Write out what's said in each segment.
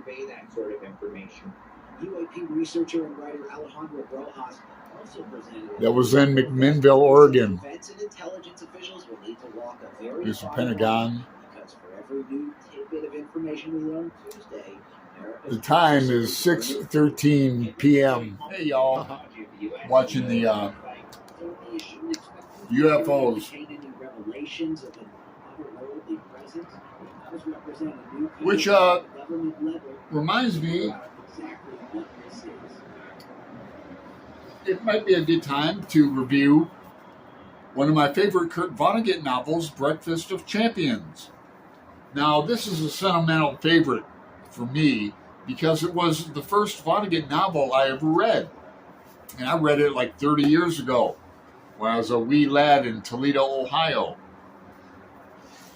convey that sort of information. UAP researcher and writer Alejandro Rojas also presented. That was in McMinnville, Oregon. Defense and intelligence officials will need to walk a very Here's the Pentagon. Because for every new tidbit of information we learn Tuesday, the time is 6:13 p.m. Hey, y'all. Watching the UFOs. Which reminds me, it might be a good time to review one of my favorite Kurt Vonnegut novels, Breakfast of Champions. Now, this is a sentimental favorite for me because it was the first Vonnegut novel I ever read. And I read it like 30 years ago when I was a wee lad in Toledo, Ohio.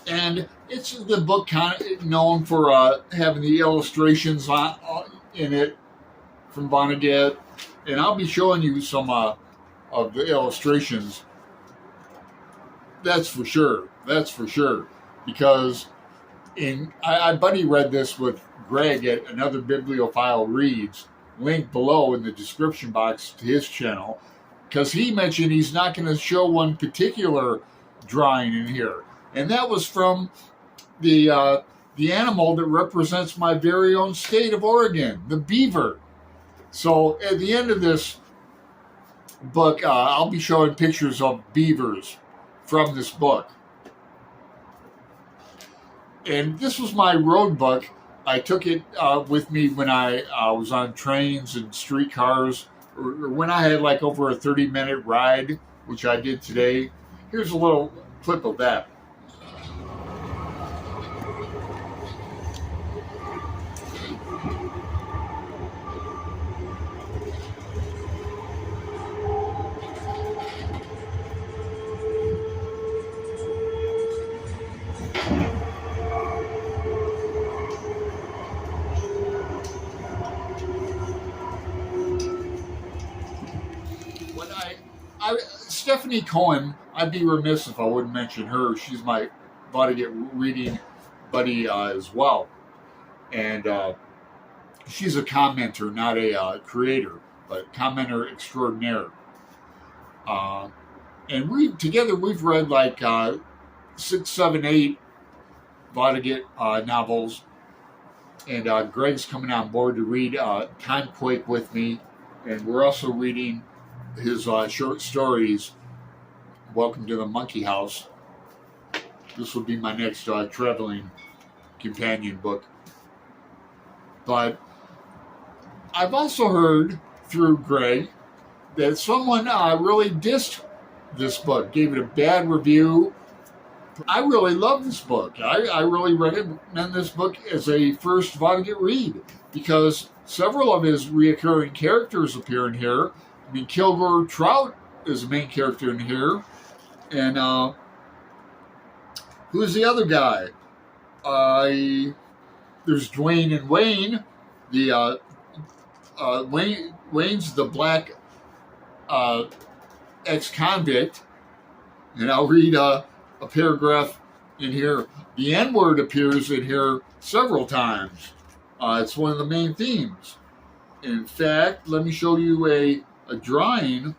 And it's the book kind of known for having the illustrations in it from Vonnegut. And I'll be showing you some of the illustrations. That's for sure. That's for sure. Because I buddy read this with Greg at Another Bibliophile Reads, link below in the description box to his channel, because he mentioned he's not going to show one particular drawing in here. And that was from the animal that represents my very own state of Oregon, the beaver. So at the end of this book, I'll be showing pictures of beavers from this book. And this was my road book. I took it with me when I was on trains and streetcars, or when I had like over a 30-minute ride, which I did today. Here's a little clip of that. Stephanie Cohen, I'd be remiss if I wouldn't mention her. She's my Vonnegut reading buddy as well. And she's a commenter, not a creator, but commenter extraordinaire. And we've read like 6, 7, 8 Vonnegut novels. And Greg's coming on board to read Timequake with me. And we're also reading his short stories, Welcome to the Monkey House. This will be my next traveling companion book. But I've also heard through Greg that someone really dissed this book, gave it a bad review. I really love this book. I really recommend this book as a first Vonnegut read because several of his reoccurring characters appear in here. I mean, Kilgore Trout is the main character in here. And who's the other guy? There's Dwayne and Wayne. Wayne's the black ex-convict. And I'll read a paragraph in here. The N-word appears in here several times. It's one of the main themes. In fact, let me show you a drawing.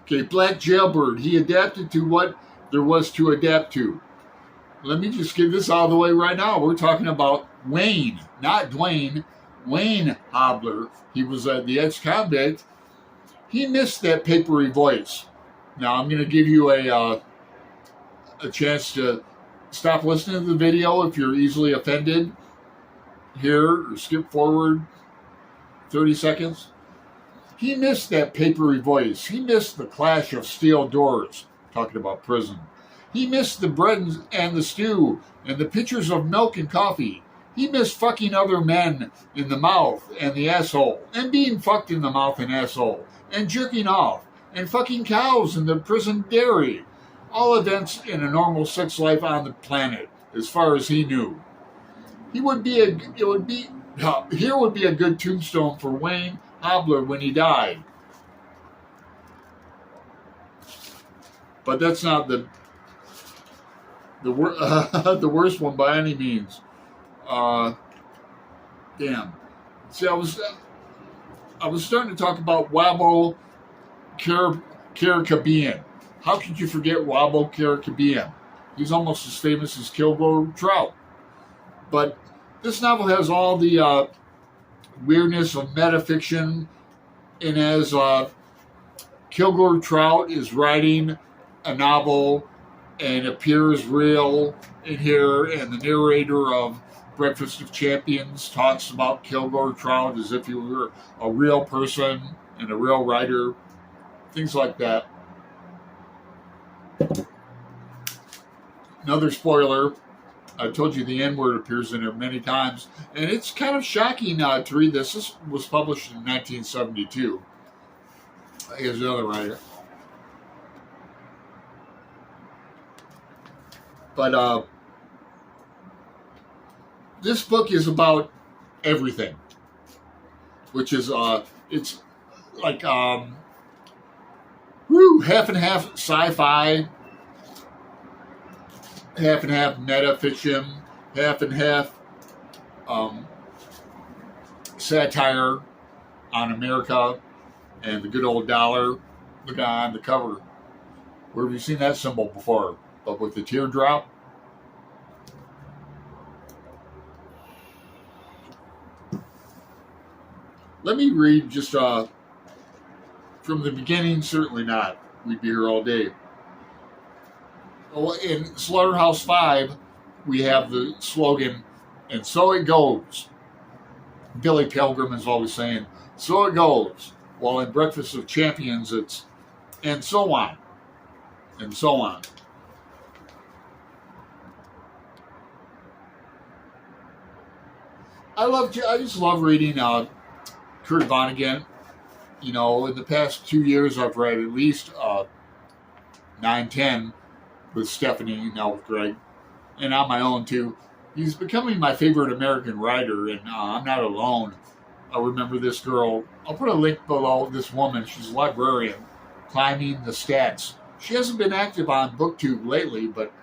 Okay, Black Jailbird. He adapted to what there was to adapt to. Let me just get this out of the way right now. We're talking about Wayne, not Dwayne. Wayne Hobler. He was the ex-convict. He missed that papery voice. Now, I'm going to give you a chance to stop listening to the video if you're easily offended here, or skip forward 30 seconds. He missed that papery voice. He missed the clash of steel doors, talking about prison. He missed the bread and the stew and the pitchers of milk and coffee. He missed fucking other men in the mouth and the asshole, and being fucked in the mouth and asshole, and jerking off, and fucking cows in the prison dairy. All events in a normal sex life on the planet, as far as he knew. Here would be a good tombstone for Wayne Hobler when he died. But that's not the the worst one by any means. Uh, damn. See, I was starting to talk about Wabo Caracabien. How could you forget Wabo Caracabien? He's almost as famous as Kilgore Trout. But this novel has all the weirdness of metafiction, and as Kilgore Trout is writing a novel and appears real in here, and the narrator of Breakfast of Champions talks about Kilgore Trout as if he were a real person and a real writer, things like that. Another spoiler, I told you the N-word appears in there many times, and it's kind of shocking to read this. This was published in 1972. Here's another writer. But this book is about everything, which is it's like half and half sci-fi, half and half metafiction, half and half satire on America and the good old dollar. Look on the cover. Where have you seen that symbol before? But with the teardrop. Let me read just from the beginning. Certainly not. We'd be here all day. In Slaughterhouse 5, we have the slogan, "And so it goes." Billy Pilgrim is always saying, "So it goes." While in Breakfast of Champions, it's, "And so on." And so on. I just love reading Kurt Vonnegut. You know, in the past 2 years, I've read at least 9-10 with Stephanie, now with Greg, and on my own too. He's becoming my favorite American writer, and I'm not alone. I remember this girl. I'll put a link below. This woman, she's a librarian, climbing the stats. She hasn't been active on BookTube lately, but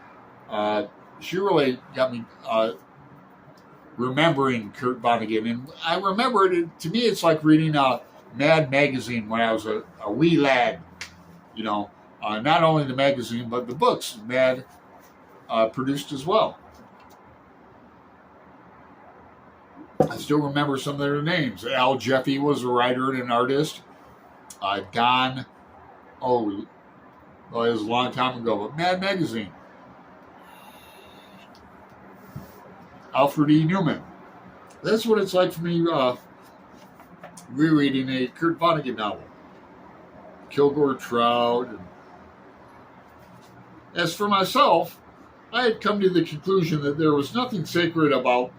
she really got me remembering Kurt Vonnegut. And I remember it, to me, it's like reading Mad magazine when I was a wee lad. You know, not only the magazine, but the books Mad produced as well. I still remember some of their names. Al Jeffy was a writer and an artist. Don, it was a long time ago, but Mad Magazine. Alfred E. Newman. That's what it's like for me rereading a Kurt Vonnegut novel. Kilgore Trout. As for myself, I had come to the conclusion that there was nothing sacred about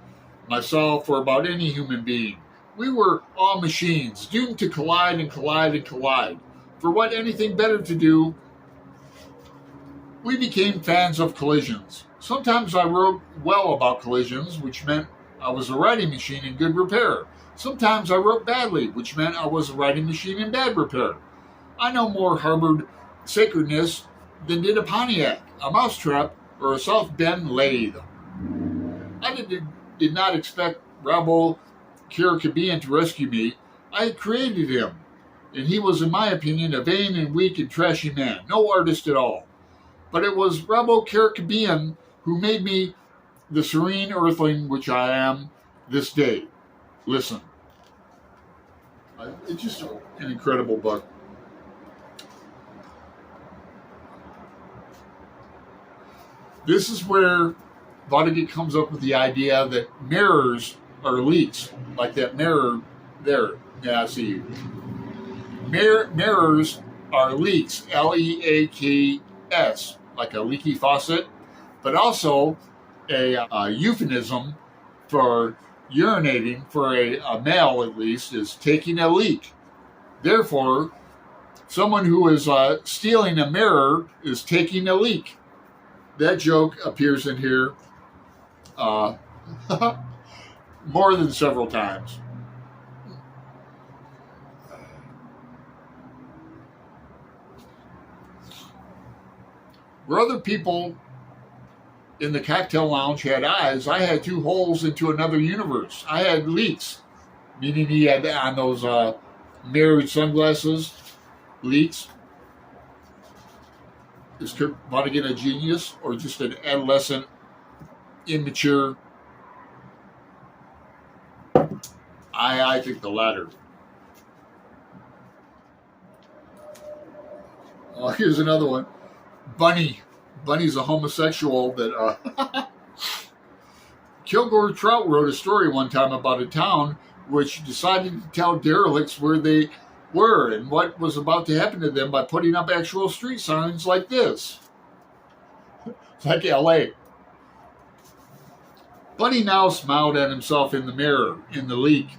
myself or about any human being. We were all machines, doomed to collide and collide and collide. For what anything better to do, we became fans of collisions. Sometimes I wrote well about collisions, which meant I was a writing machine in good repair. Sometimes I wrote badly, which meant I was a writing machine in bad repair. I no more harbored sacredness than did a Pontiac, a mousetrap, or a South Bend lathe. I did not expect Wabo Caracabien to rescue me. I had created him, and he was, in my opinion, a vain and weak and trashy man, no artist at all. But it was Wabo Caracabien who made me the serene earthling which I am this day. Listen. It's just an incredible book. This is where Vonnegut comes up with the idea that mirrors are leaks, like that mirror there. Yeah, I see you. Mirrors are leaks, Leaks, like a leaky faucet, but also a euphemism for urinating, for a male at least, is taking a leak. Therefore, someone who is stealing a mirror is taking a leak. That joke appears in here more than several times. Where other people in the cocktail lounge had eyes, I had 2 holes into another universe. I had leaks, meaning he had on those mirrored sunglasses, leaks. Is Kurt Vonnegut a genius or just an adolescent, immature? I think the latter. Oh, here's another one. Bunny's a homosexual that Kilgore Trout wrote a story one time about a town which decided to tell derelicts where they were and what was about to happen to them by putting up actual street signs like this. It's like LA. Bunny now smiled at himself in the mirror in the leak.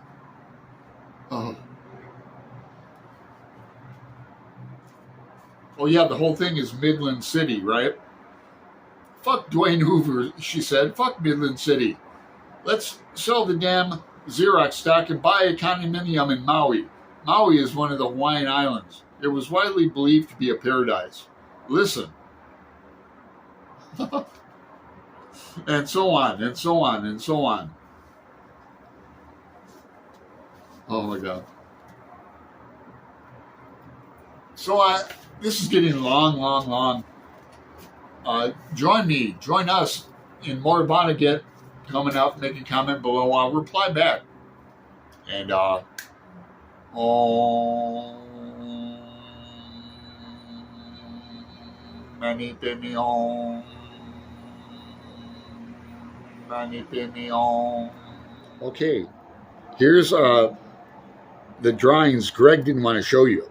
Oh yeah, the whole thing is Midland City, right? Fuck Dwayne Hoover, she said. Fuck Midland City. Let's sell the damn Xerox stock and buy a condominium in Maui. Maui is one of the Hawaiian Islands. It was widely believed to be a paradise. Listen. And so on, and so on, and so on. Oh my God. So this is getting long. Join us in more Vonnegut coming up. Make a comment below. I'll reply back. And okay, here's the drawings Greg didn't want to show you.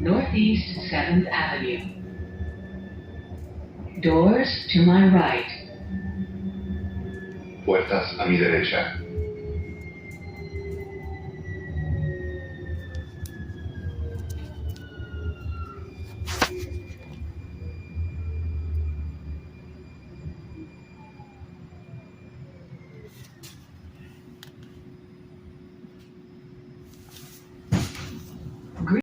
Northeast 7th Avenue. Doors to my right. Puertas a mi derecha.